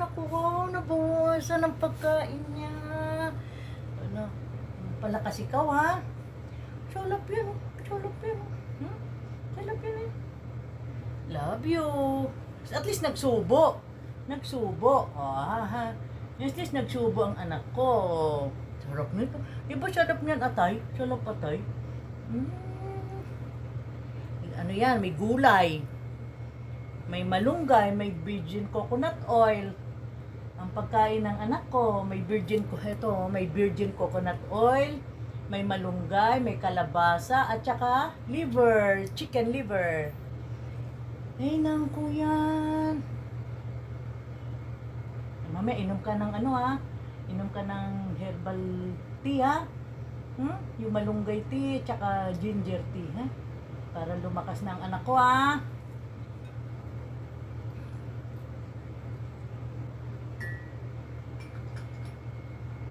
naku ko, nabawasan ang pagkain niya. Ano, palakas ikaw ha? Salap yan, oh. Salap yan. Hmm? Salap yan eh. Love you. At least nagsubo. Nagsubo. Oh, ha. At least nagsubo ang anak ko. Sarap nito. Di ba sarap niyan, atay? Sarap atay? Ano yan? May gulay. May malunggay. May virgin coconut oil. Ang pagkain ng anak ko, may virgin coconut oil, may malunggay, may kalabasa, at saka liver, chicken liver. Ay, nangko yan. Mamaya, inom ka ng ano ha? Inom ka ng herbal tea ha? Yung malunggay tea, tsaka ginger tea ha? Para lumakas na ang anak ko ha?